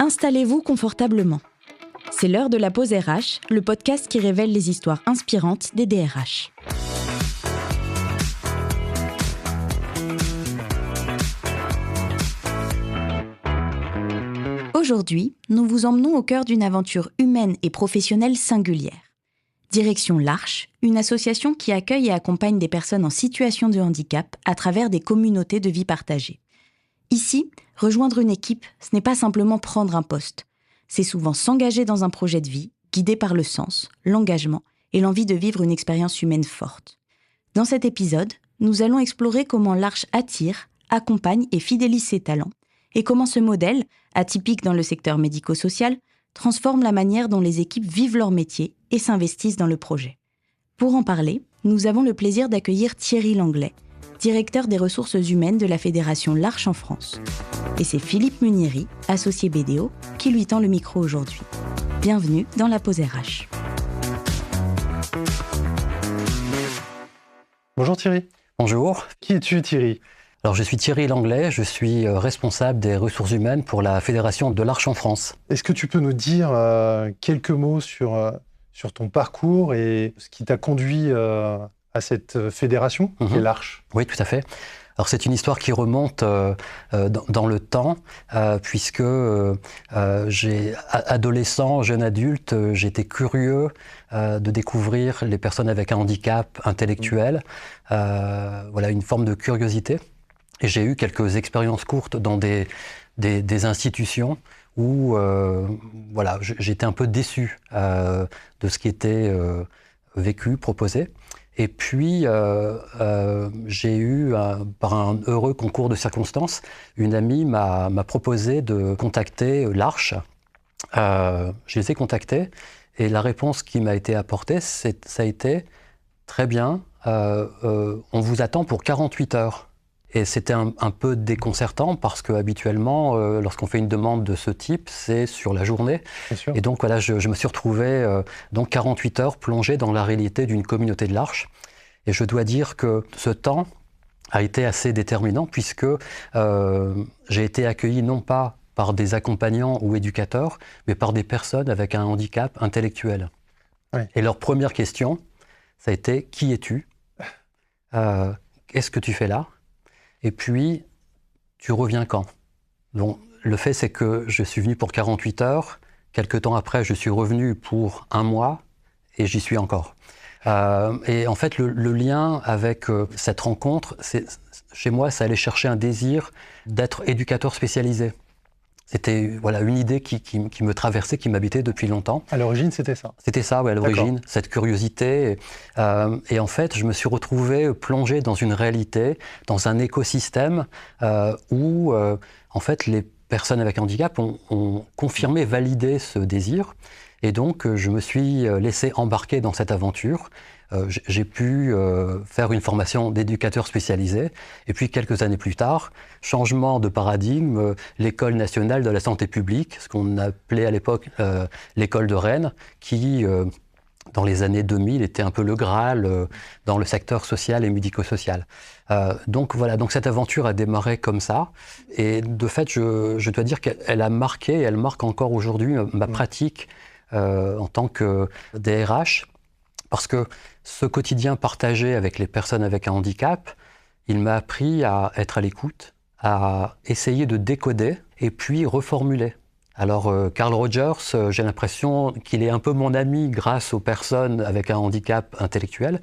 Installez-vous confortablement. C'est l'heure de la pause RH, le podcast qui révèle les histoires inspirantes des DRH. Aujourd'hui, nous vous emmenons au cœur d'une aventure humaine et professionnelle singulière. Direction l'Arche, une association qui accueille et accompagne des personnes en situation de handicap à travers des communautés de vie partagées. Ici, rejoindre une équipe, ce n'est pas simplement prendre un poste. C'est souvent s'engager dans un projet de vie, guidé par le sens, l'engagement et l'envie de vivre une expérience humaine forte. Dans cet épisode, nous allons explorer comment l'Arche attire, accompagne et fidélise ses talents, et comment ce modèle, atypique dans le secteur médico-social, transforme la manière dont les équipes vivent leur métier et s'investissent dans le projet. Pour en parler, nous avons le plaisir d'accueillir Thierry Langlais, directeur des ressources humaines de la Fédération L'Arche en France. Et c'est Philippe Munieri, associé BDO, qui lui tend le micro aujourd'hui. Bienvenue dans la pause RH. Bonjour Thierry. Bonjour. Qui es-tu Thierry ? Alors je suis Thierry Langlais, je suis responsable des ressources humaines pour la Fédération de l'Arche en France. Est-ce que tu peux nous dire quelques mots sur ton parcours et ce qui t'a conduit à cette fédération qui est l'Arche ? Oui, tout à fait. Alors c'est une histoire qui remonte dans le temps, puisque adolescent, jeune adulte, j'étais curieux de découvrir les personnes avec un handicap intellectuel, voilà, une forme de curiosité. Et j'ai eu quelques expériences courtes dans des institutions où voilà, j'étais un peu déçu de ce qui était vécu, proposé. Et puis, j'ai eu, par un heureux concours de circonstances, une amie m'a proposé de contacter l'Arche. Je les ai contactés et la réponse qui m'a été apportée, ça a été « Très bien, on vous attend pour 48 heures ». Et c'était un peu déconcertant parce qu'habituellement, lorsqu'on fait une demande de ce type, c'est sur la journée. Et donc voilà, je me suis retrouvé donc 48 heures plongé dans la réalité d'une communauté de l'Arche. Et je dois dire que ce temps a été assez déterminant puisque j'ai été accueilli non pas par des accompagnants ou éducateurs, mais par des personnes avec un handicap intellectuel. Oui. Et leur première question, ça a été « Qui es-tu ? Qu'est-ce que tu fais là ? Et puis, tu reviens quand ?» Donc, le fait, c'est que je suis venu pour 48 heures. Quelque temps après, je suis revenu pour 1 mois et j'y suis encore. Et en fait, le lien avec cette rencontre, chez moi, ça allait chercher un désir d'être éducateur spécialisé. C'était voilà, une idée qui me traversait, qui m'habitait depuis longtemps. À l'origine, c'était ça ? C'était ça, oui, à l'origine, d'accord. Cette curiosité. Et en fait, je me suis retrouvé plongé dans une réalité, dans un écosystème où, en fait, les personnes avec handicap ont confirmé, validé ce désir. Et donc, je me suis laissé embarquer dans cette aventure. J'ai pu faire une formation d'éducateur spécialisé. Et puis, quelques années plus tard, changement de paradigme, l'École nationale de la santé publique, ce qu'on appelait à l'époque l'école de Rennes, qui, dans les années 2000, était un peu le Graal dans le secteur social et médico-social. Donc voilà, donc cette aventure a démarré comme ça. Et de fait, je dois dire qu'elle a marqué, et elle marque encore aujourd'hui ma pratique en tant que DRH. Parce que ce quotidien partagé avec les personnes avec un handicap, il m'a appris à être à l'écoute, à essayer de décoder et puis reformuler. Alors, Carl Rogers, j'ai l'impression qu'il est un peu mon ami grâce aux personnes avec un handicap intellectuel,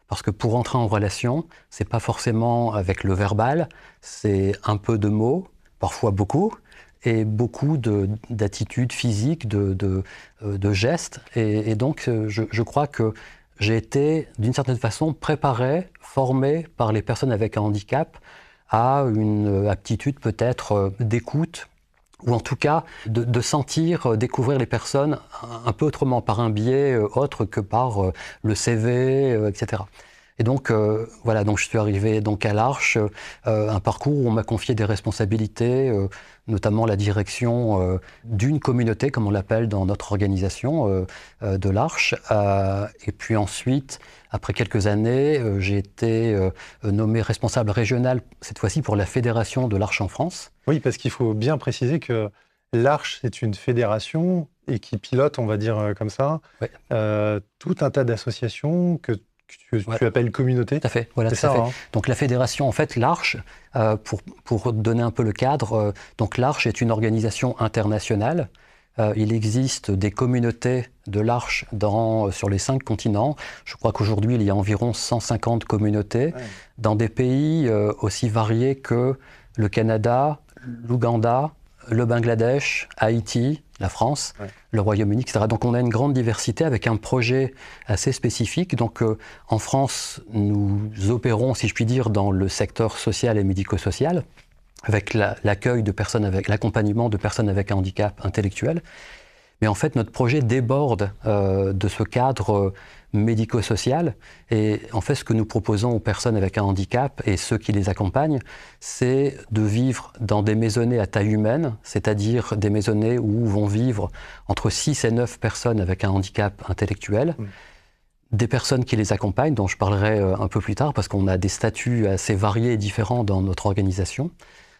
parce que pour entrer en relation, c'est pas forcément avec le verbal, c'est un peu de mots, parfois beaucoup, et beaucoup d'attitudes physiques, de gestes. Et donc, je crois que j'ai été, d'une certaine façon, préparé, formé par les personnes avec un handicap à une aptitude peut-être d'écoute, ou en tout cas de sentir, découvrir les personnes un peu autrement, par un biais autre que par le CV, etc. Et donc, voilà, donc je suis arrivé donc à l'Arche, un parcours où on m'a confié des responsabilités, notamment la direction d'une communauté, comme on l'appelle dans notre organisation de l'Arche. Et puis ensuite, après quelques années, j'ai été nommé responsable régional, cette fois-ci pour la Fédération de l'Arche en France. Oui, parce qu'il faut bien préciser que l'Arche, c'est une fédération et qui pilote, on va dire comme ça, tout un tas d'associations que tu appelles communautés. Tout à fait, voilà, c'est ça. Hein. Donc la fédération, en fait, l'Arche, pour donner un peu le cadre, donc l'Arche est une organisation internationale. Il existe des communautés de l'Arche sur les 5 continents. Je crois qu'aujourd'hui, il y a environ 150 communautés dans des pays aussi variés que le Canada, l'Ouganda, le Bangladesh, Haïti, la France, le Royaume-Uni, etc. Donc on a une grande diversité avec un projet assez spécifique. Donc en France, nous opérons, si je puis dire, dans le secteur social et médico-social, avec l'accueil de personnes avec l'accompagnement de personnes avec un handicap intellectuel. Mais en fait, notre projet déborde de ce cadre médico-social. Et en fait, ce que nous proposons aux personnes avec un handicap et ceux qui les accompagnent, c'est de vivre dans des maisonnées à taille humaine, c'est-à-dire des maisonnées où vont vivre entre 6 et 9 personnes avec un handicap intellectuel. Des personnes qui les accompagnent, dont je parlerai un peu plus tard, parce qu'on a des statuts assez variés et différents dans notre organisation.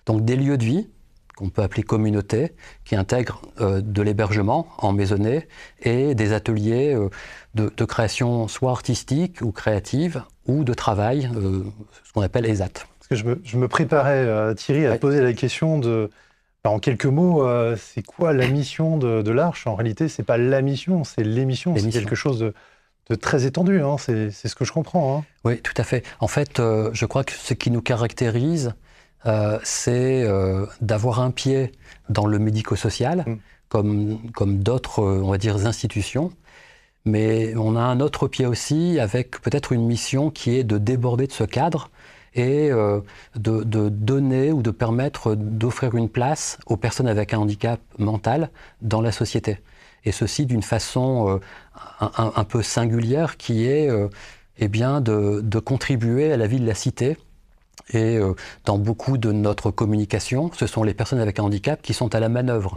Donc des lieux de vie, qu'on peut appeler communautés, qui intègrent de l'hébergement en maisonnée et des ateliers de création soit artistique ou créative, ou de travail, ce qu'on appelle ESAT. Parce que je me préparais, Thierry, à te poser la question de... En quelques mots, c'est quoi la mission de l'Arche? En réalité, c'est pas la mission, c'est l'émission. C'est quelque chose de très étendu, hein. C'est ce que je comprends. Hein. Oui, tout à fait. En fait, je crois que ce qui nous caractérise, c'est d'avoir un pied dans le médico-social, comme d'autres, on va dire, institutions. Mais on a un autre pied aussi, avec peut-être une mission qui est de déborder de ce cadre et de donner ou de permettre d'offrir une place aux personnes avec un handicap mental dans la société. Et ceci d'une façon un peu singulière, qui est eh bien de contribuer à la vie de la cité. Et dans beaucoup de notre communication, ce sont les personnes avec un handicap qui sont à la manœuvre.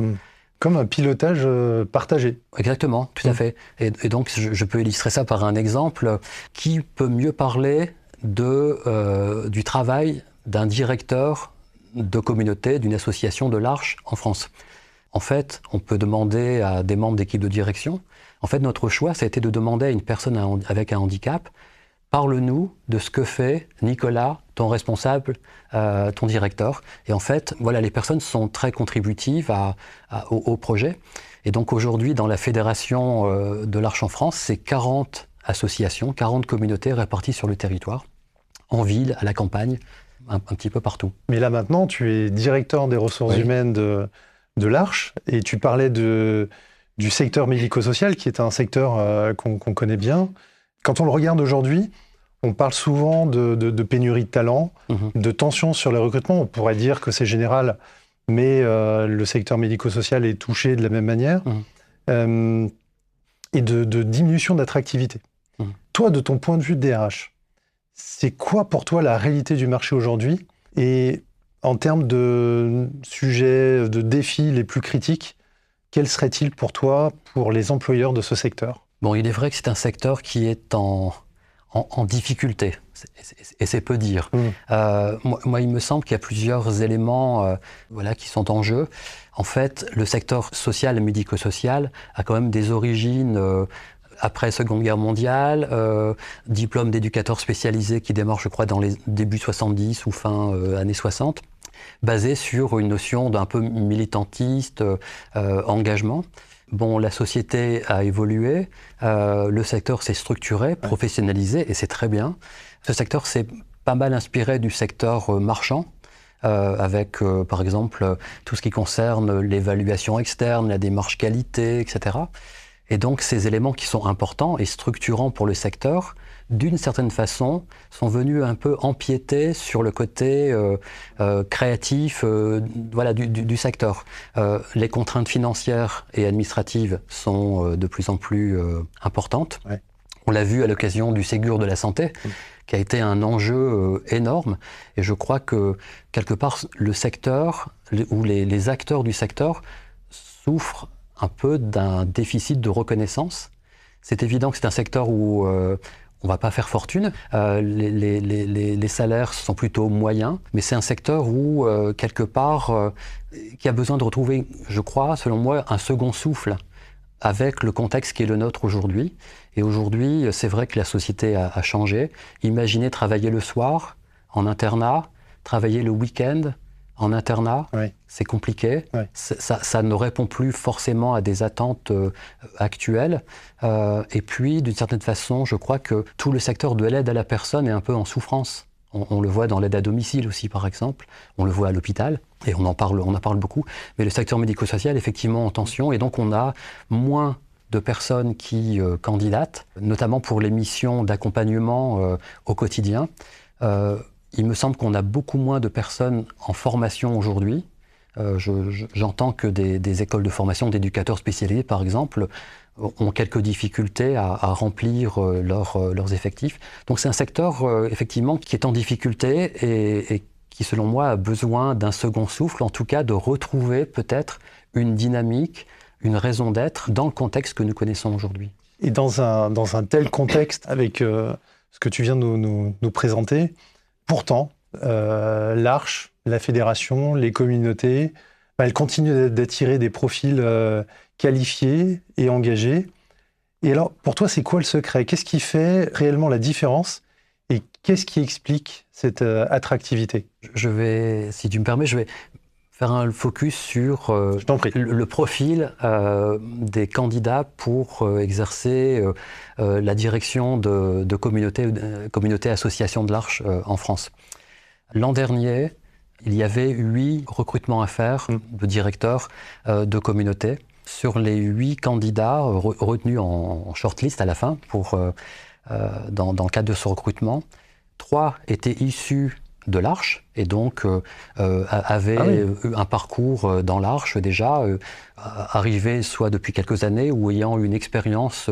Comme un pilotage partagé. Exactement, tout à fait. Et donc, je peux illustrer ça par un exemple. Qui peut mieux parler du travail d'un directeur de communauté, d'une association de l'Arche en France? En fait, on peut demander à des membres d'équipe de direction. En fait, notre choix, ça a été de demander à une personne avec un handicap: parle-nous de ce que fait Nicolas, ton responsable, ton directeur. Et en fait, voilà, les personnes sont très contributives au projet. Et donc aujourd'hui, dans la fédération de l'Arche en France, c'est 40 associations, 40 communautés réparties sur le territoire, en ville, à la campagne, un petit peu partout. Mais là maintenant, tu es directeur des ressources humaines de l'Arche, et tu parlais du secteur médico-social, qui est un secteur qu'on connaît bien. Quand on le regarde aujourd'hui, on parle souvent de pénurie de talent, de tension sur les recrutements. On pourrait dire que c'est général, mais le secteur médico-social est touché de la même manière. Et de diminution d'attractivité. Toi, de ton point de vue de DRH, c'est quoi pour toi la réalité du marché aujourd'hui? Et en termes de sujets, de défis les plus critiques, quels seraient-ils pour toi, pour les employeurs de ce secteur? Bon, il est vrai que c'est un secteur qui est en difficulté, et c'est peu dire. Moi, il me semble qu'il y a plusieurs éléments qui sont en jeu. En fait, le secteur social et médico-social a quand même des origines après Seconde Guerre mondiale, diplôme d'éducateur spécialisé qui démarre, je crois, dans les débuts 70 ou fin années 60, basé sur une notion d'un peu militantiste, engagement. Bon, la société a évolué, le secteur s'est structuré, professionnalisé, et c'est très bien. Ce secteur s'est pas mal inspiré du secteur marchand, avec, par exemple, tout ce qui concerne l'évaluation externe, la démarche qualité, etc. Et donc, ces éléments qui sont importants et structurants pour le secteur, d'une certaine façon, sont venus un peu empiéter sur le côté créatif du secteur. Les contraintes financières et administratives sont de plus en plus importantes. On l'a vu à l'occasion du Ségur de la santé, qui a été un enjeu énorme. Et je crois que, quelque part, le secteur, ou les acteurs du secteur, souffrent un peu d'un déficit de reconnaissance. C'est évident que c'est un secteur où on ne va pas faire fortune. Les salaires sont plutôt moyens, mais c'est un secteur où, quelque part, qui a besoin de retrouver, je crois, selon moi, un second souffle avec le contexte qui est le nôtre aujourd'hui. Et aujourd'hui, c'est vrai que la société a changé. Imaginez travailler le soir en internat, travailler le week-end en internat, oui. C'est compliqué. Oui. Ça ne répond plus forcément à des attentes actuelles. Et puis, d'une certaine façon, je crois que tout le secteur de l'aide à la personne est un peu en souffrance. On le voit dans l'aide à domicile aussi, par exemple. On le voit à l'hôpital, et on en parle beaucoup. Mais le secteur médico-social, effectivement, en tension. Et donc, on a moins de personnes qui candidatent, notamment pour les missions d'accompagnement au quotidien. Il me semble qu'on a beaucoup moins de personnes en formation aujourd'hui. J'entends que des écoles de formation d'éducateurs spécialisés, par exemple, ont quelques difficultés à remplir leurs effectifs. Donc c'est un secteur, effectivement, qui est en difficulté et qui, selon moi, a besoin d'un second souffle, en tout cas de retrouver peut-être une dynamique, une raison d'être dans le contexte que nous connaissons aujourd'hui. Et dans un tel contexte, avec ce que tu viens de nous présenter, pourtant, l'Arche, la fédération, les communautés, elles continuent d'attirer des profils qualifiés et engagés. Et alors, pour toi, c'est quoi le secret? Qu'est-ce qui fait réellement la différence? Et qu'est-ce qui explique cette attractivité? Si tu me permets, je vais faire un focus sur le profil des candidats pour exercer la direction de communauté association de l'Arche en France. L'an dernier, il y avait 8 recrutements à faire de directeurs de communauté. Sur les 8 candidats retenus en shortlist à la fin dans le cadre de ce recrutement, 3 étaient issus de l'Arche et donc avaient eu un parcours dans l'Arche déjà, arrivés soit depuis quelques années ou ayant une expérience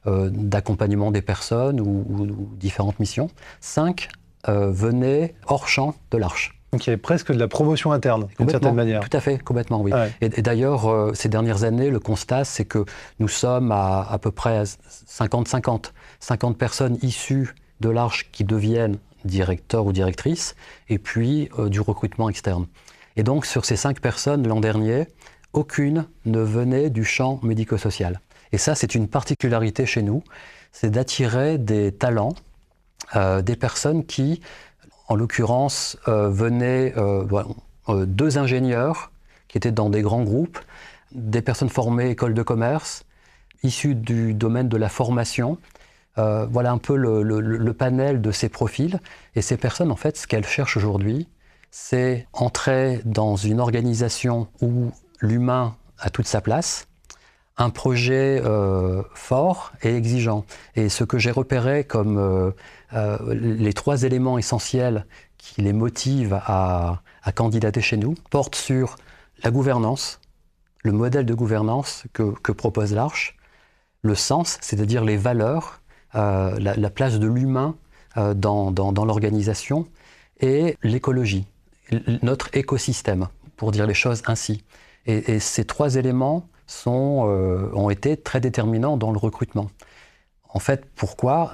d'accompagnement des personnes ou différentes missions. 5 venaient hors champ de l'Arche. Donc il y avait presque de la promotion interne, d'une certaine manière. Tout à fait, complètement, oui. Ouais. Et d'ailleurs, ces dernières années, le constat, c'est que nous sommes à peu près 50-50. 50 personnes issues de l'Arche qui deviennent directeurs ou directrices, et puis du recrutement externe. Et donc, sur ces 5 personnes, l'an dernier, aucune ne venait du champ médico-social. Et ça, c'est une particularité chez nous, c'est d'attirer des talents, des personnes qui, en l'occurrence, venaient 2 ingénieurs qui étaient dans des grands groupes, des personnes formées école de commerce, issues du domaine de la formation. Voilà un peu le panel de ces profils. Et ces personnes, en fait, ce qu'elles cherchent aujourd'hui, c'est entrer dans une organisation où l'humain a toute sa place, un projet fort et exigeant. Et ce que j'ai repéré comme les 3 éléments essentiels qui les motivent à candidater chez nous portent sur la gouvernance, le modèle de gouvernance que propose l'Arche, le sens, c'est-à-dire les valeurs, la place de l'humain dans l'organisation, et l'écologie, notre écosystème, pour dire les choses ainsi. Et ces 3 éléments ont été très déterminants dans le recrutement. En fait, pourquoi?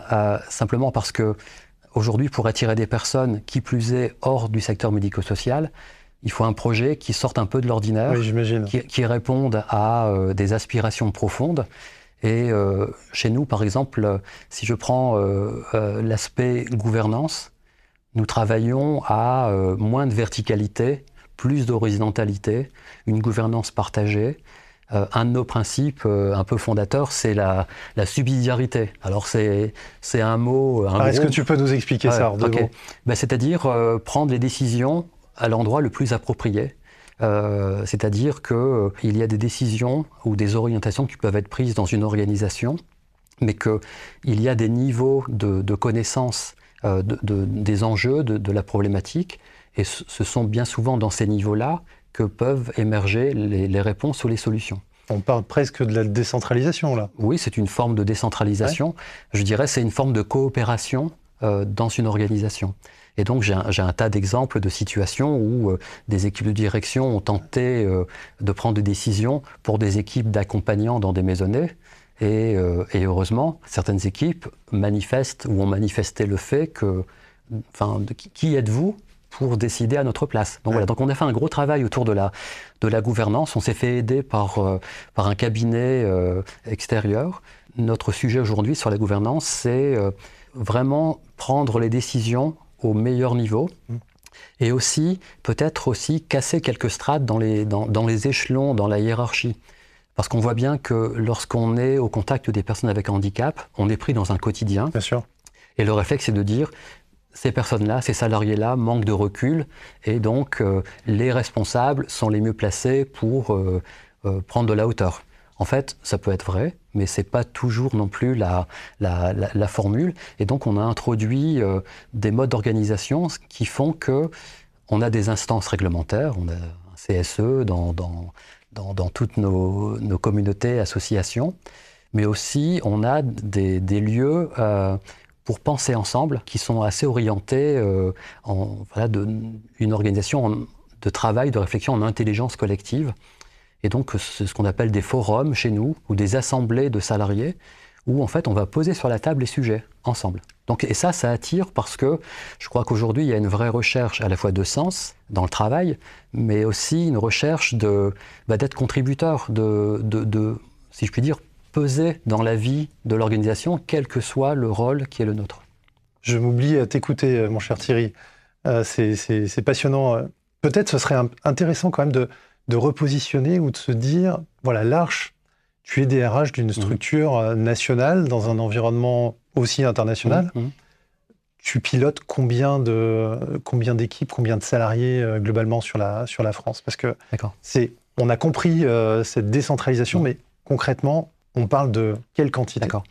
Simplement parce que aujourd'hui, pour attirer des personnes, qui plus est hors du secteur médico-social, il faut un projet qui sorte un peu de l'ordinaire, oui, qui réponde à des aspirations profondes. Et chez nous, par exemple, si je prends l'aspect gouvernance, nous travaillons à moins de verticalité, plus d'horizontalité, une gouvernance partagée. Un de nos principes un peu fondateurs, c'est la subsidiarité. Alors c'est un mot... Est-ce que tu peux nous expliquer ça en 2 mots? C'est-à-dire prendre les décisions à l'endroit le plus approprié. C'est-à-dire qu'il y a des décisions ou des orientations qui peuvent être prises dans une organisation, mais qu'il y a des niveaux de connaissance des enjeux, de la problématique, et ce sont bien souvent dans ces niveaux-là que peuvent émerger les réponses ou les solutions. On parle presque de la décentralisation, là. Oui, c'est une forme de décentralisation. Ouais. Je dirais c'est une forme de coopération dans une organisation. Et donc j'ai un tas d'exemples de situations où des équipes de direction ont tenté de prendre des décisions pour des équipes d'accompagnants dans des maisonnées. Et heureusement, certaines équipes manifestent ou ont manifesté le fait que, qui êtes-vous pour décider à notre place. Donc voilà, donc on a fait un gros travail autour de la gouvernance. On s'est fait aider par un cabinet extérieur. Notre sujet aujourd'hui sur la gouvernance, c'est vraiment prendre les décisions au meilleur niveau. Et aussi, peut-être aussi, casser quelques strates dans les échelons, dans la hiérarchie. Parce qu'on voit bien que lorsqu'on est au contact des personnes avec handicap, on est pris dans un quotidien. Bien sûr. Et le réflexe, c'est de dire, ces personnes-là, ces salariés-là manquent de recul, et donc les responsables sont les mieux placés pour prendre de la hauteur. En fait, ça peut être vrai, mais ce n'est pas toujours non plus la formule. Et donc, on a introduit des modes d'organisation qui font qu'on a des instances réglementaires, on a un CSE dans toutes nos communautés, associations, mais aussi on a des lieux pour penser ensemble qui sont assez orientés une organisation de travail, de réflexion en intelligence collective. Et donc, c'est ce qu'on appelle des forums chez nous, ou des assemblées de salariés, où en fait, on va poser sur la table les sujets ensemble. Donc, et ça attire parce que je crois qu'aujourd'hui, il y a une vraie recherche à la fois de sens dans le travail, mais aussi une recherche d'être contributeur, si je puis dire, peser dans la vie de l'organisation, quel que soit le rôle qui est le nôtre. Je m'oublie à t'écouter, mon cher Thierry. C'est passionnant. Peut-être ce serait intéressant quand même de repositionner ou de se dire, voilà, l'Arche, tu es DRH d'une structure nationale dans un environnement aussi international. Tu pilotes combien d'équipes, combien de salariés globalement sur la France? Parce que on a compris cette décentralisation, mais concrètement, on parle de quelle quantité? D'accord.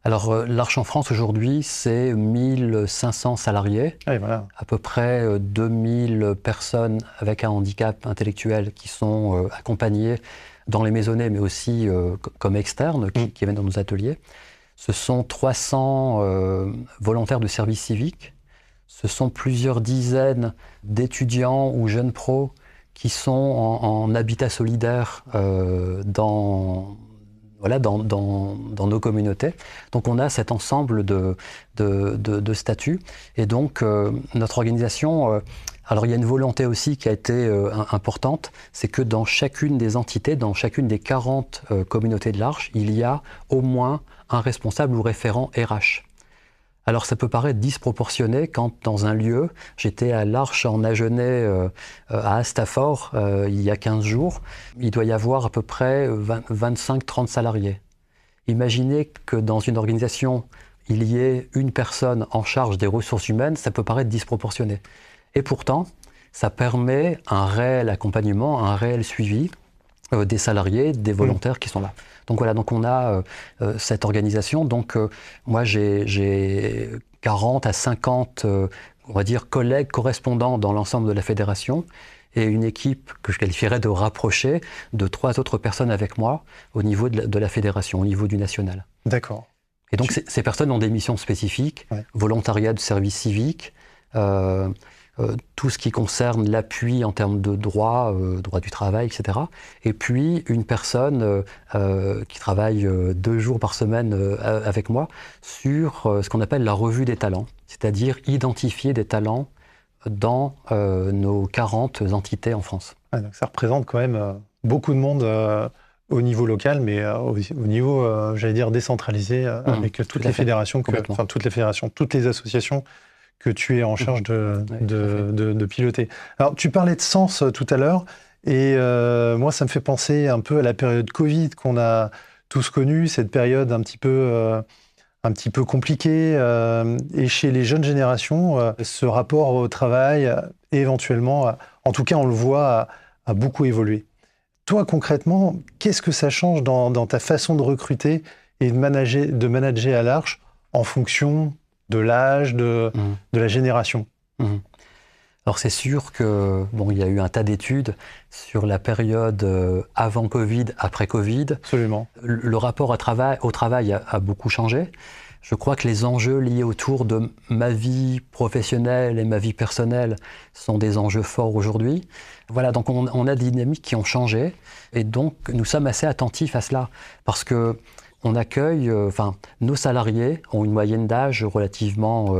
Alors, l'Arche en France aujourd'hui, c'est 1500 salariés, voilà. À peu près 2000 personnes avec un handicap intellectuel qui sont accompagnées dans les maisonnées, mais aussi comme externes, qui viennent dans nos ateliers. Ce sont 300 volontaires de service civique. Ce sont plusieurs dizaines d'étudiants ou jeunes pros qui sont en habitat solidaire dans nos communautés. Donc on a cet ensemble de statuts. Et donc notre organisation, alors il y a une volonté aussi qui a été importante, c'est que dans chacune des entités, dans chacune des 40 communautés de l'Arche, il y a au moins un responsable ou référent RH. Alors ça peut paraître disproportionné quand dans un lieu, j'étais à l'Arche en Agenais à Astafort il y a 15 jours, il doit y avoir à peu près 25-30 salariés. Imaginez que dans une organisation, il y ait une personne en charge des ressources humaines, ça peut paraître disproportionné. Et pourtant, ça permet un réel accompagnement, un réel suivi des salariés, des volontaires qui sont là. Donc voilà, donc on a cette organisation. Donc moi j'ai 40 à 50, on va dire, collègues correspondants dans l'ensemble de la fédération et une équipe que je qualifierais de rapprochée de 3 autres personnes avec moi au niveau de la fédération, au niveau du national. D'accord. Et donc ces personnes ont des missions spécifiques, volontariat de service civique, tout ce qui concerne l'appui en termes de droit du travail, etc. Et puis une personne qui travaille 2 jours par semaine avec moi sur ce qu'on appelle la revue des talents, c'est-à-dire identifier des talents dans nos 40 entités en France. Donc ça représente quand même beaucoup de monde au niveau local, mais au niveau, j'allais dire, décentralisé, avec toutes les fédérations, toutes les associations que tu es en charge de piloter. Alors, tu parlais de sens tout à l'heure, et moi, ça me fait penser un peu à la période Covid qu'on a tous connue, cette période un petit peu compliquée, et chez les jeunes générations, ce rapport au travail, éventuellement, en tout cas, on le voit, a beaucoup évolué. Toi, concrètement, qu'est-ce que ça change dans ta façon de recruter et de manager à l'Arche en fonction de l'âge, de la génération? Alors c'est sûr que il y a eu un tas d'études sur la période avant Covid, après Covid. Absolument. Le rapport au travail a beaucoup changé. Je crois que les enjeux liés autour de ma vie professionnelle et ma vie personnelle sont des enjeux forts aujourd'hui. Voilà, donc on a des dynamiques qui ont changé et donc nous sommes assez attentifs à cela parce que on accueille, nos salariés ont une moyenne d'âge relativement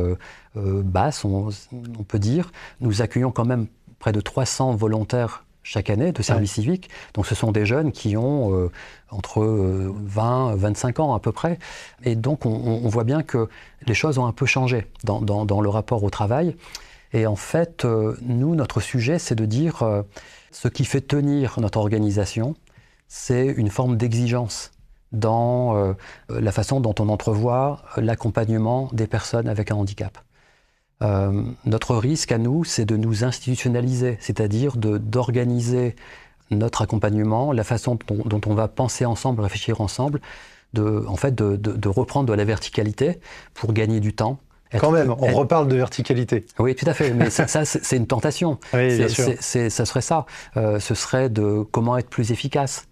basse, on peut dire. Nous accueillons quand même près de 300 volontaires chaque année de service civique. Donc ce sont des jeunes qui ont entre 20 et 25 ans à peu près. Et donc on voit bien que les choses ont un peu changé dans le rapport au travail. Et en fait, nous, notre sujet, c'est de dire ce qui fait tenir notre organisation, c'est une forme d'exigence dans la façon dont on entrevoit l'accompagnement des personnes avec un handicap. Notre risque à nous, c'est de nous institutionnaliser, c'est-à-dire d'organiser notre accompagnement, la façon dont on va penser ensemble, réfléchir ensemble, de reprendre de la verticalité pour gagner du temps. Quand même, on reparle de verticalité. Oui, tout à fait, mais ça c'est une tentation. Oui, bien sûr. Ça serait ça. Ce serait de comment être plus efficace.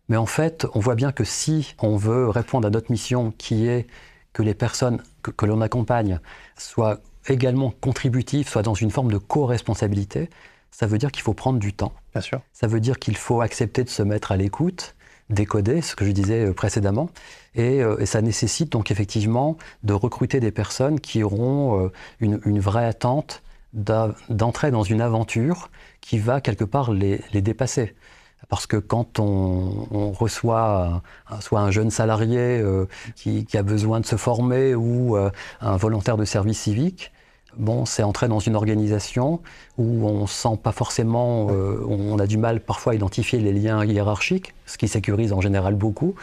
Mais en fait, on voit bien que si on veut répondre à notre mission, qui est que les personnes que l'on accompagne soient également contributives, soient dans une forme de co-responsabilité, ça veut dire qu'il faut prendre du temps. Bien sûr. Ça veut dire qu'il faut accepter de se mettre à l'écoute, décoder, ce que je disais précédemment, et ça nécessite donc effectivement de recruter des personnes qui auront une vraie attente d'entrer dans une aventure qui va quelque part les dépasser. Parce que quand on reçoit soit un jeune salarié qui a besoin de se former ou un volontaire de service civique, c'est entrer dans une organisation où on sent pas forcément, on a du mal parfois à identifier les liens hiérarchiques, ce qui sécurise en général beaucoup.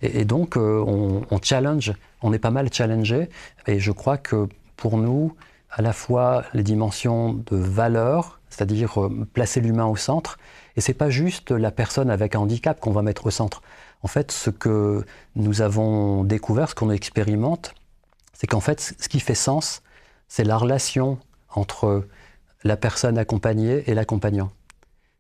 Et donc on challenge, on est pas mal challengé. Et je crois que pour nous, à la fois les dimensions de valeur, c'est-à-dire placer l'humain au centre, et c'est pas juste la personne avec un handicap qu'on va mettre au centre. En fait, ce que nous avons découvert, ce qu'on expérimente, c'est qu'en fait, ce qui fait sens, c'est la relation entre la personne accompagnée et l'accompagnant.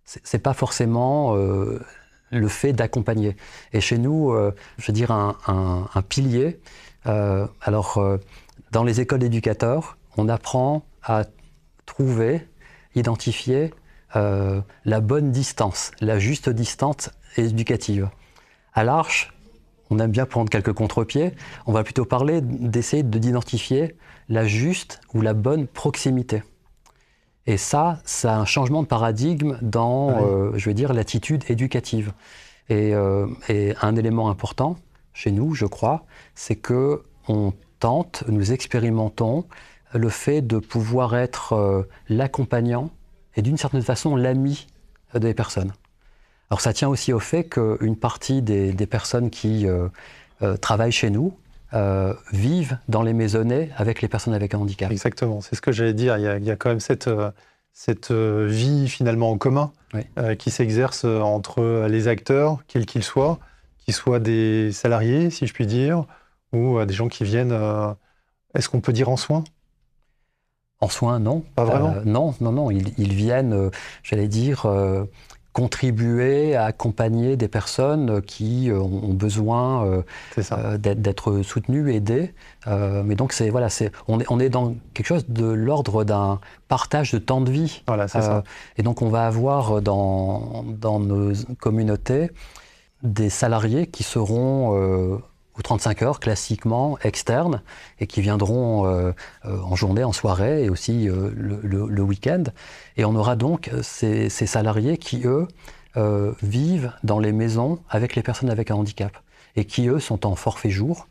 C'est pas forcément le fait d'accompagner. Et chez nous, je veux dire un pilier. Dans les écoles d'éducateurs, on apprend à trouver, identifier la bonne distance, la juste distance éducative. À l'Arche, on aime bien prendre quelques contre-pieds. On va plutôt parler d'essayer d'identifier la juste ou la bonne proximité. Et ça, c'est un changement de paradigme dans, je veux dire, l'attitude éducative. Et un élément important chez nous, je crois, c'est que nous expérimentons le fait de pouvoir être l'accompagnant et d'une certaine façon l'ami des personnes. Alors ça tient aussi au fait qu'une partie des personnes qui travaillent chez nous vivent dans les maisonnées avec les personnes avec un handicap. Exactement, c'est ce que j'allais dire. Il y a quand même cette vie finalement en commun qui s'exerce entre les acteurs, quels qu'ils soient des salariés, si je puis dire, ou des gens qui viennent, est-ce qu'on peut dire en soins ? En soins, non. Pas vraiment ? Non. Ils viennent, j'allais dire, contribuer à accompagner des personnes qui ont besoin d'être soutenues, aidées. Mais donc, on est dans quelque chose de l'ordre d'un partage de temps de vie. Voilà, c'est ça. Et donc, on va avoir dans nos communautés des salariés qui seront aux 35 heures, classiquement externes, et qui viendront en journée, en soirée, et aussi le week-end. Et on aura donc ces salariés qui, eux, vivent dans les maisons avec les personnes avec un handicap, et qui, eux, sont en forfait jour.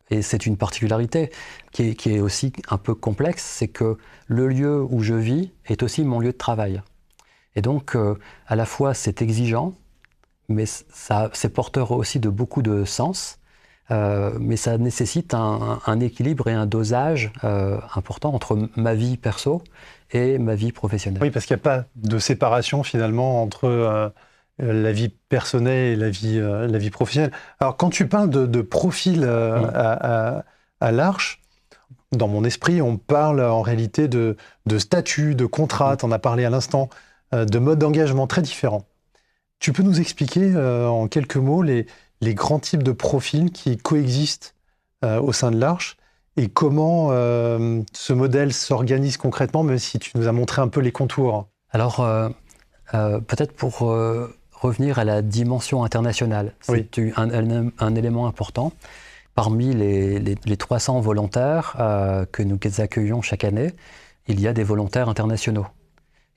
Et c'est une particularité qui est aussi un peu complexe, c'est que le lieu où je vis est aussi mon lieu de travail. Et donc, à la fois, c'est exigeant, mais c'est porteur aussi de beaucoup de sens. Mais ça nécessite un équilibre et un dosage important entre ma vie perso et ma vie professionnelle. Oui, parce qu'il n'y a pas de séparation finalement entre la vie personnelle et la vie professionnelle. Alors quand tu parles de profil à l'Arche, dans mon esprit, on parle en réalité de statut, de contrat, tu en as parlé à l'instant, de mode d'engagement très différents. Tu peux nous expliquer en quelques mots les grands types de profils qui coexistent au sein de l'Arche et comment ce modèle s'organise concrètement, même si tu nous as montré un peu les contours. Alors, peut-être pour revenir à la dimension internationale. C'est un élément important. Parmi les 300 volontaires que nous accueillons chaque année, il y a des volontaires internationaux.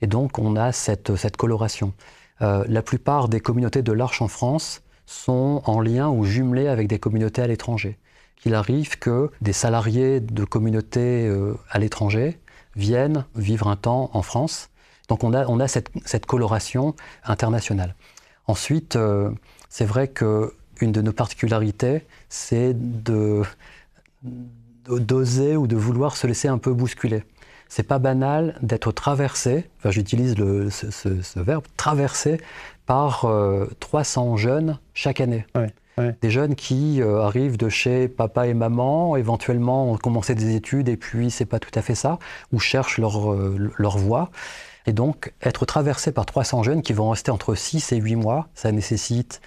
Et donc, on a cette coloration. La plupart des communautés de l'Arche en France sont en lien ou jumelées avec des communautés à l'étranger. Il arrive que des salariés de communautés à l'étranger viennent vivre un temps en France. Donc, on a cette coloration internationale. Ensuite, c'est vrai qu'une de nos particularités, c'est d'oser ou de vouloir se laisser un peu bousculer. C'est pas banal d'être traversé, enfin j'utilise ce verbe, traversé par 300 jeunes chaque année. Des jeunes qui arrivent de chez papa et maman, éventuellement ont commencé des études et puis c'est pas tout à fait ça, ou cherchent leur voie. Et donc être traversé par 300 jeunes qui vont rester entre 6 et 8 mois, ça nécessite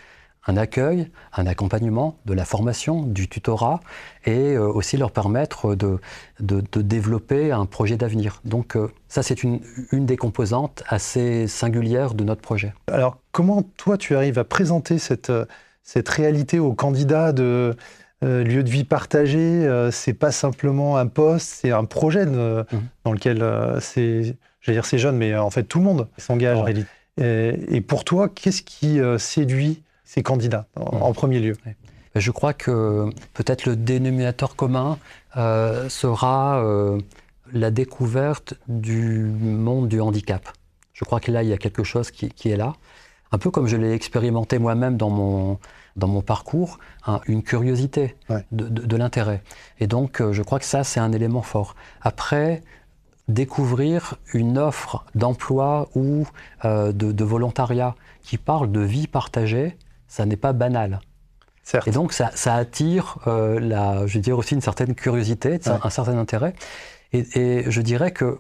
un accueil, un accompagnement, de la formation, du tutorat et aussi leur permettre de développer un projet d'avenir. Donc ça, c'est une des composantes assez singulières de notre projet. Alors, comment toi, tu arrives à présenter cette réalité aux candidats de lieu de vie partagé? C'est pas simplement un poste, c'est un projet dans lequel j'allais dire c'est jeune, mais en fait tout le monde s'engage. Et pour toi, qu'est-ce qui séduit ces candidats en premier lieu? Je crois que peut-être le dénominateur commun sera la découverte du monde du handicap. Je crois que là, il y a quelque chose qui est là. Un peu comme je l'ai expérimenté moi-même dans mon parcours, une curiosité de l'intérêt. Et donc, je crois que ça, c'est un élément fort. Après, découvrir une offre d'emploi ou de volontariat qui parle de vie partagée, ça n'est pas banal. Certes. Et donc ça attire, je veux dire aussi une certaine curiosité, un certain intérêt. Et je dirais que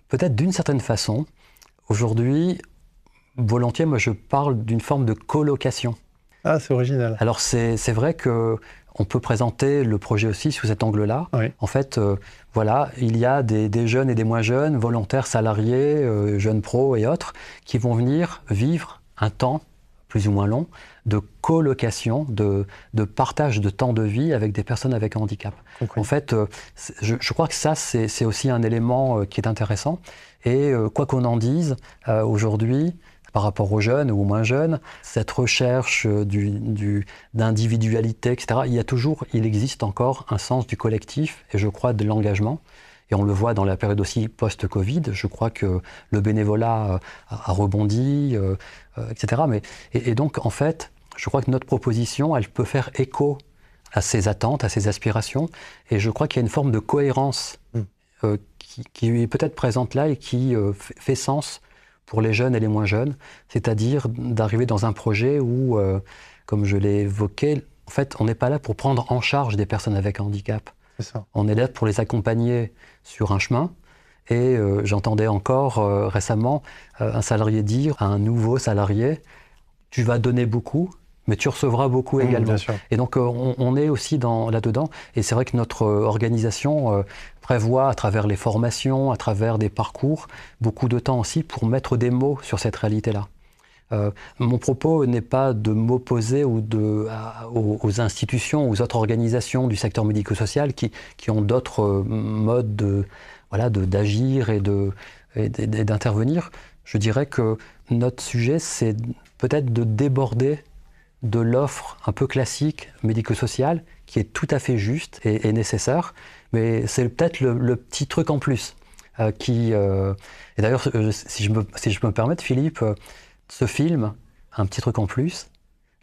peut-être d'une certaine façon, aujourd'hui, volontiers, moi je parle d'une forme de colocation. Ah, c'est original. Alors c'est vrai qu'on peut présenter le projet aussi sous cet angle-là. En fait, voilà, il y a des jeunes et des moins jeunes, volontaires, salariés, jeunes pros et autres, qui vont venir vivre un temps plus ou moins long, de colocation, de partage de temps de vie avec des personnes avec un handicap. En fait, je crois que ça, c'est aussi un élément qui est intéressant. Et quoi qu'on en dise, aujourd'hui, par rapport aux jeunes ou aux moins jeunes, cette recherche d'individualité, etc., il existe encore un sens du collectif et je crois de l'engagement. Et on le voit dans la période aussi post-Covid. Je crois que le bénévolat a rebondi, etc. Et donc, en fait, je crois que notre proposition, elle peut faire écho à ces attentes, à ces aspirations. Et je crois qu'il y a une forme de cohérence qui est peut-être présente là et qui fait sens pour les jeunes et les moins jeunes. C'est-à-dire d'arriver dans un projet où, comme je l'ai évoqué, en fait, on n'est pas là pour prendre en charge des personnes avec un handicap. On est là pour les accompagner sur un chemin. Et j'entendais encore récemment un salarié dire à un nouveau salarié « tu vas donner beaucoup, mais tu recevras beaucoup également ». Et donc on est aussi là-dedans. Et c'est vrai que notre organisation prévoit à travers les formations, à travers des parcours, beaucoup de temps aussi pour mettre des mots sur cette réalité-là. Mon propos n'est pas de m'opposer aux institutions, aux autres organisations du secteur médico-social qui ont d'autres modes d'agir et d'intervenir. Je dirais que notre sujet, c'est peut-être de déborder de l'offre un peu classique médico-sociale qui est tout à fait juste et nécessaire, mais c'est peut-être le petit truc en plus. Et d'ailleurs, si je me permets, Philippe, ce film, un petit truc en plus,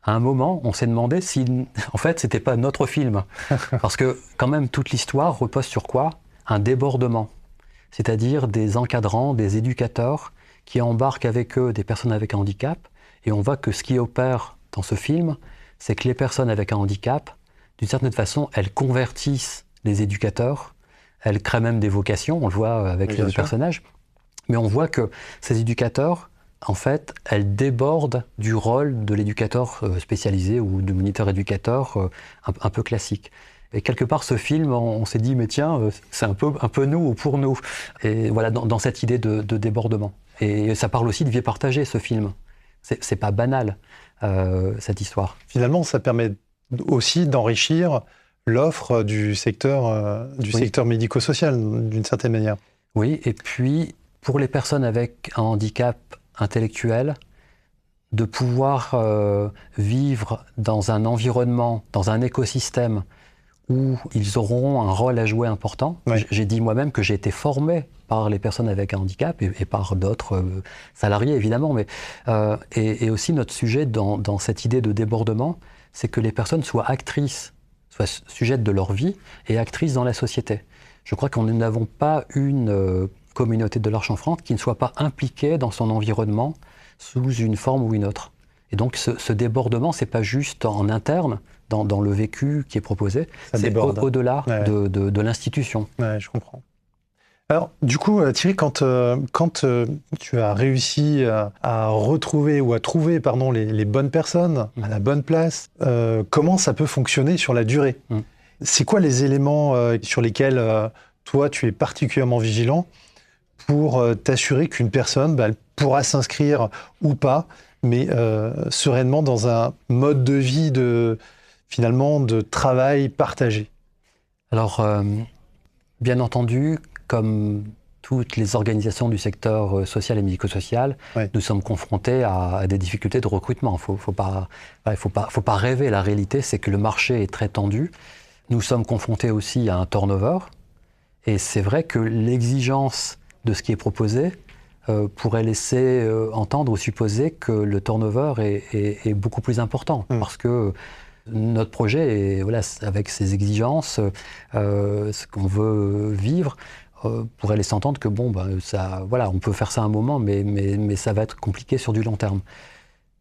à un moment, on s'est demandé si, en fait, c'était pas notre film. Parce que, quand même, toute l'histoire repose sur quoi? Un débordement. C'est-à-dire des encadrants, des éducateurs qui embarquent avec eux des personnes avec un handicap. Et on voit que ce qui opère dans ce film, c'est que les personnes avec un handicap, d'une certaine façon, elles convertissent les éducateurs. Elles créent même des vocations, on le voit avec les personnages. Mais on voit que ces éducateurs, en fait, elles débordent du rôle de l'éducateur spécialisé ou de moniteur éducateur un peu classique. Et quelque part, ce film, on s'est dit, mais tiens, c'est un peu nous ou pour nous. Et voilà, dans cette idée de débordement. Et ça parle aussi de vie partagée, ce film. C'est pas banal, cette histoire. Finalement, ça permet aussi d'enrichir l'offre du secteur médico-social, d'une certaine manière. Oui, et puis pour les personnes avec un handicap intellectuel, de pouvoir vivre dans un environnement, dans un écosystème où ils auront un rôle à jouer important. Ouais. J'ai dit moi-même que j'ai été formé par les personnes avec un handicap et par d'autres salariés, évidemment. Mais, et aussi notre sujet dans cette idée de débordement, c'est que les personnes soient actrices, soient sujettes de leur vie et actrices dans la société. Je crois que nous n'avons pas une communauté de l'Arche en France qui ne soit pas impliquée dans son environnement sous une forme ou une autre. Et donc ce débordement, c'est pas juste en interne, dans le vécu qui est proposé, c'est au-delà de l'institution. Ouais, je comprends. Alors, du coup, Thierry, quand tu as réussi à retrouver ou à trouver les bonnes personnes à la bonne place, comment ça peut fonctionner sur la durée ? C'est quoi les éléments sur lesquels toi, tu es particulièrement vigilant pour t'assurer qu'une personne elle pourra s'inscrire ou pas, mais sereinement dans un mode de vie finalement de travail partagé? Alors, bien entendu, comme toutes les organisations du secteur social et médico-social, nous sommes confrontés à des difficultés de recrutement. Il ne faut pas rêver. La réalité, c'est que le marché est très tendu. Nous sommes confrontés aussi à un turnover. Et c'est vrai que l'exigence de ce qui est proposé pourrait laisser entendre ou supposer que le turnover est beaucoup plus important. Parce que notre projet, avec ses exigences, ce qu'on veut vivre, pourrait laisser entendre que on peut faire ça un moment, mais ça va être compliqué sur du long terme.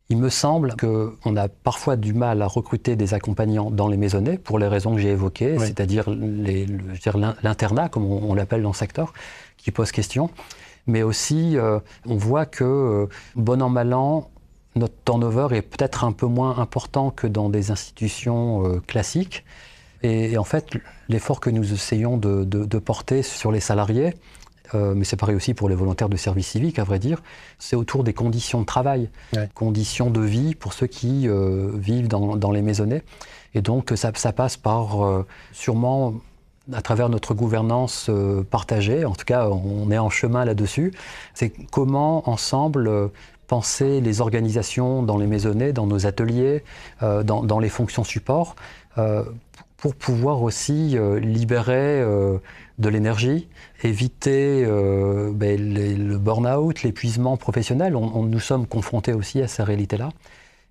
Il me semble qu'on a parfois du mal à recruter des accompagnants dans les maisonnées pour les raisons que j'ai évoquées, c'est-à-dire l'internat, comme on l'appelle dans le secteur, qui pose question. Mais aussi, on voit que, bon an, mal an, notre turnover est peut-être un peu moins important que dans des institutions classiques. Et en fait, l'effort que nous essayons de porter sur les salariés, mais c'est pareil aussi pour les volontaires de service civique, à vrai dire, c'est autour des conditions de travail, conditions de vie pour ceux qui vivent dans les maisonnées. Et donc, ça passe par sûrement, à travers notre gouvernance partagée, en tout cas, on est en chemin là-dessus, c'est comment, ensemble, penser les organisations dans les maisonnées, dans nos ateliers, dans les fonctions support, pour pouvoir aussi libérer de l'énergie, éviter le burn-out, l'épuisement professionnel. Nous sommes confrontés aussi à ces réalités-là.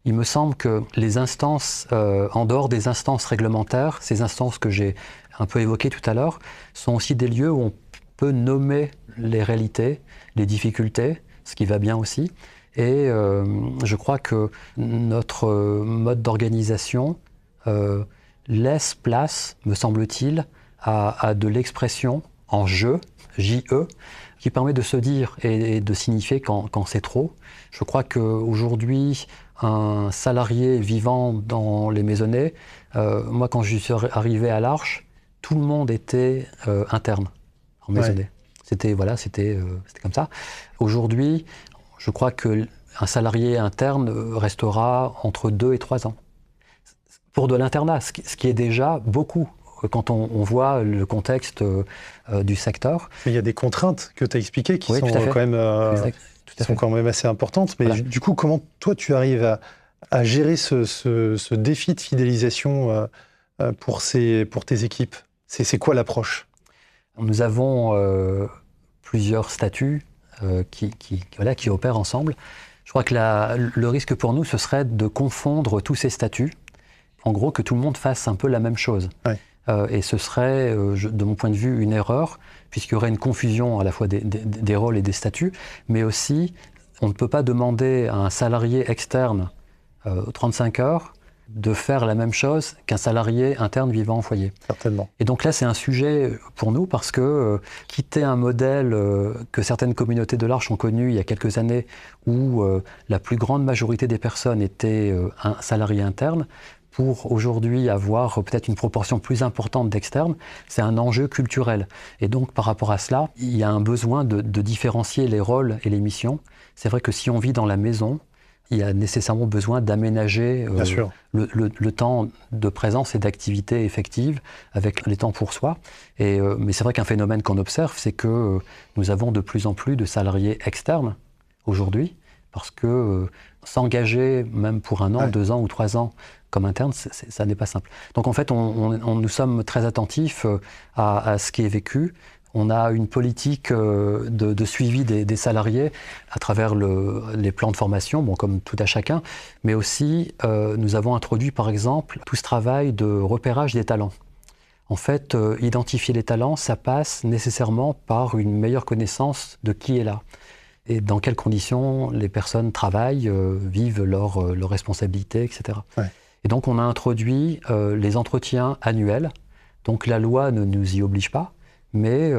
Il me semble que les instances, en dehors des instances réglementaires, ces instances que j'ai un peu évoquées tout à l'heure, sont aussi des lieux où on peut nommer les réalités, les difficultés, ce qui va bien aussi. Et je crois que notre mode d'organisation laisse place, me semble-t-il, à de l'expression en jeu, J-E, qui permet de se dire et de signifier quand c'est trop. Je crois qu'aujourd'hui, un salarié vivant dans les maisonnées, moi quand je suis arrivé à l'Arche, tout le monde était interne en maisonnée. C'était comme ça. Aujourd'hui, je crois qu'un salarié interne restera entre 2 et 3 ans. Pour de l'internat, ce qui est déjà beaucoup quand on voit le contexte du secteur. Mais il y a des contraintes que tu as expliquées qui sont quand même assez importantes. Mais du coup, comment toi tu arrives à gérer ce défi de fidélisation pour tes équipes ? C'est quoi l'approche ? Nous avons plusieurs statuts qui opèrent ensemble. Je crois que le risque pour nous, ce serait de confondre tous ces statuts. En gros, que tout le monde fasse un peu la même chose. Et ce serait, de mon point de vue, une erreur, puisqu'il y aurait une confusion à la fois des rôles et des statuts, mais aussi, on ne peut pas demander à un salarié externe 35 heures de faire la même chose qu'un salarié interne vivant en foyer. Certainement. Et donc là, c'est un sujet pour nous, parce que quitter un modèle que certaines communautés de l'Arche ont connu il y a quelques années, où la plus grande majorité des personnes étaient un salarié interne, pour aujourd'hui avoir peut-être une proportion plus importante d'externes, c'est un enjeu culturel. Et donc, par rapport à cela, il y a un besoin de différencier les rôles et les missions. C'est vrai que si on vit dans la maison, il y a nécessairement besoin d'aménager le temps de présence et d'activité effective avec les temps pour soi. Mais c'est vrai qu'un phénomène qu'on observe, c'est que nous avons de plus en plus de salariés externes aujourd'hui, parce que s'engager, même pour 1 an, 2 ans ou 3 ans, comme interne, ça n'est pas simple. Donc en fait, nous sommes très attentifs à ce qui est vécu. On a une politique de suivi des salariés à travers les plans de formation, bon, comme tout à chacun, mais aussi nous avons introduit par exemple tout ce travail de repérage des talents. En fait, identifier les talents, ça passe nécessairement par une meilleure connaissance de qui est là et dans quelles conditions les personnes travaillent, vivent leurs responsabilités, etc. Ouais. Et donc on a introduit les entretiens annuels. Donc la loi ne nous y oblige pas, mais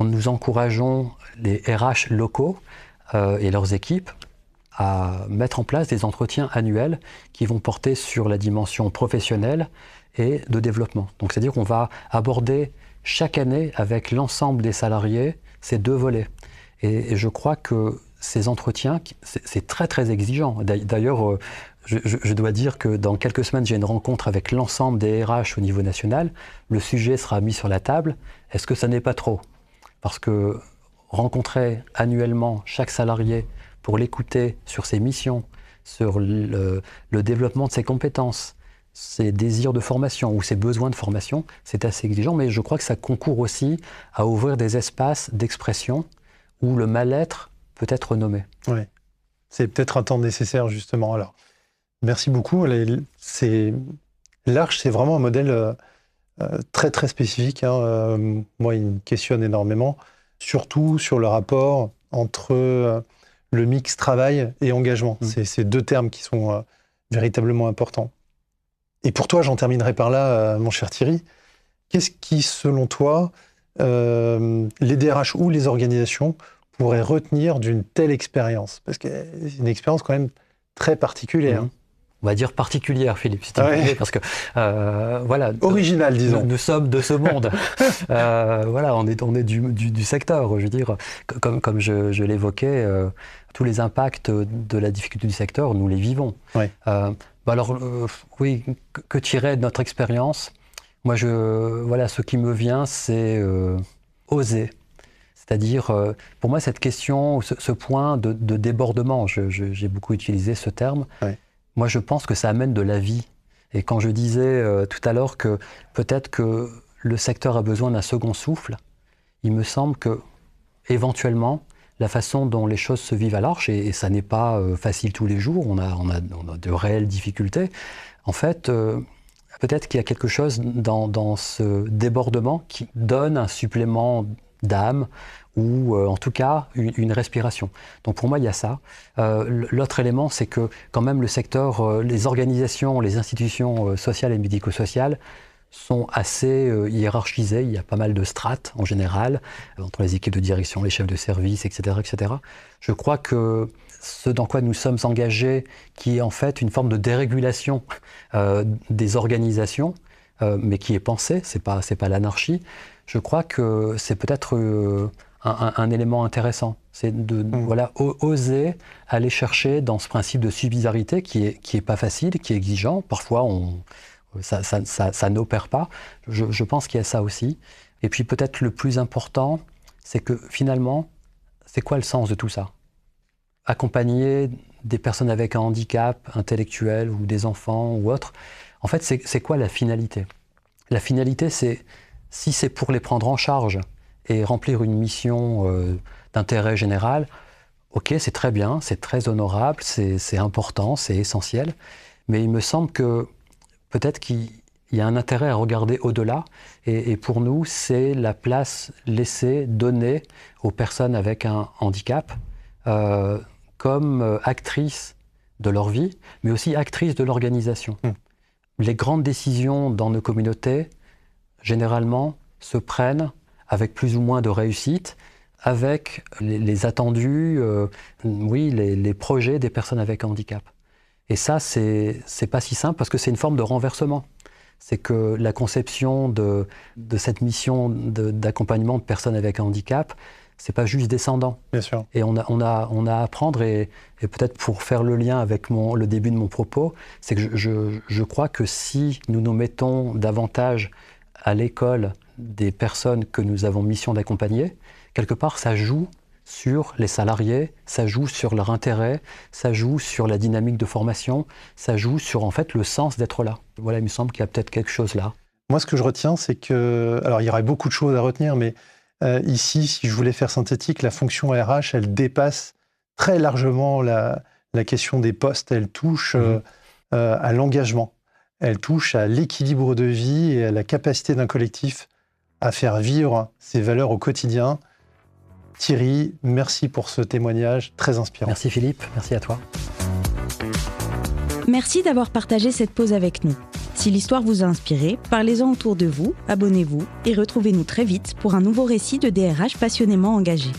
nous encourageons les RH locaux et leurs équipes à mettre en place des entretiens annuels qui vont porter sur la dimension professionnelle et de développement. Donc c'est-à-dire qu'on va aborder chaque année avec l'ensemble des salariés ces 2 volets. Et je crois que ces entretiens, c'est très très exigeant. D'ailleurs, je dois dire que dans quelques semaines, j'ai une rencontre avec l'ensemble des RH au niveau national. Le sujet sera mis sur la table. Est-ce que ça n'est pas trop? Parce que rencontrer annuellement chaque salarié pour l'écouter sur ses missions, sur le développement de ses compétences, ses désirs de formation ou ses besoins de formation, c'est assez exigeant. Mais je crois que ça concourt aussi à ouvrir des espaces d'expression où le mal-être peut être nommé. Oui, c'est peut-être un temps nécessaire justement. Alors, merci beaucoup. L'Arche, c'est vraiment un modèle très très spécifique. Moi, il me questionne énormément, surtout sur le rapport entre le mix travail et engagement. C'est ces 2 termes qui sont véritablement importants. Et pour toi, j'en terminerai par là, mon cher Thierry. Qu'est-ce qui, selon toi, les DRH ou les organisations pourraient retenir d'une telle expérience? Parce que c'est une expérience quand même très particulière. On va dire particulière, Philippe, si tu veux, parce que voilà. Original, disons. Nous sommes de ce monde. Voilà, on est du secteur. Je veux dire, comme je l'évoquais, tous les impacts de la difficulté du secteur, nous les vivons. Ouais. Alors, oui, que tirer de notre expérience? Moi, voilà, ce qui me vient, c'est oser. C'est-à-dire, pour moi, cette question, ce point de débordement, j'ai beaucoup utilisé ce terme. Ouais. Moi, je pense que ça amène de la vie. Et quand je disais tout à l'heure que peut-être que le secteur a besoin d'un second souffle, il me semble que, éventuellement, la façon dont les choses se vivent à l'Arche, et ça n'est pas facile tous les jours, on a de réelles difficultés, en fait, peut-être qu'il y a quelque chose dans ce débordement qui donne un supplément d'âme, ou en tout cas une respiration. Donc pour moi, il y a ça. L'autre élément, c'est que quand même le secteur, les organisations, les institutions sociales et médico-sociales sont assez hiérarchisées. Il y a pas mal de strates en général, entre les équipes de direction, les chefs de service, etc., etc. Je crois que ce dans quoi nous sommes engagés, qui est en fait une forme de dérégulation des organisations, mais qui est pensée, c'est pas l'anarchie, je crois que c'est peut-être un élément intéressant. C'est de voilà, oser aller chercher dans ce principe de subsidiarité qui est pas facile, qui est exigeant. Parfois, ça n'opère pas. Je pense qu'il y a ça aussi. Et puis peut-être le plus important, c'est que finalement, c'est quoi le sens de tout ça? Accompagner des personnes avec un handicap intellectuel ou des enfants ou autres, en fait, c'est quoi la finalité? La finalité, c'est si c'est pour les prendre en charge et remplir une mission d'intérêt général, ok, c'est très bien, c'est très honorable, c'est important, c'est essentiel, mais il me semble que peut-être qu'il y a un intérêt à regarder au-delà, et pour nous, c'est la place laissée, donnée aux personnes avec un handicap comme actrices de leur vie, mais aussi actrices de l'organisation. Les grandes décisions dans nos communautés, généralement, se prennent avec plus ou moins de réussite, avec les attendus, les projets des personnes avec handicap. Et ça, c'est pas si simple parce que c'est une forme de renversement. C'est que la conception de cette mission d'accompagnement de personnes avec handicap, c'est pas juste descendant. Bien sûr. Et on a à apprendre, et peut-être pour faire le lien avec le début de mon propos, c'est que je crois que si nous mettons davantage à l'école des personnes que nous avons mission d'accompagner, quelque part ça joue sur les salariés, ça joue sur leur intérêt, ça joue sur la dynamique de formation, ça joue sur en fait le sens d'être là. Voilà, il me semble qu'il y a peut-être quelque chose là. Moi, ce que je retiens, c'est que... Alors, il y aurait beaucoup de choses à retenir, mais ici, si je voulais faire synthétique, la fonction RH, elle dépasse très largement la question des postes. Elle touche à l'engagement. Elle touche à l'équilibre de vie et à la capacité d'un collectif à faire vivre ses valeurs au quotidien. Thierry, merci pour ce témoignage très inspirant. Merci Philippe, merci à toi. Merci d'avoir partagé cette pause avec nous. Si l'histoire vous a inspiré, parlez-en autour de vous, abonnez-vous et retrouvez-nous très vite pour un nouveau récit de DRH passionnément engagé.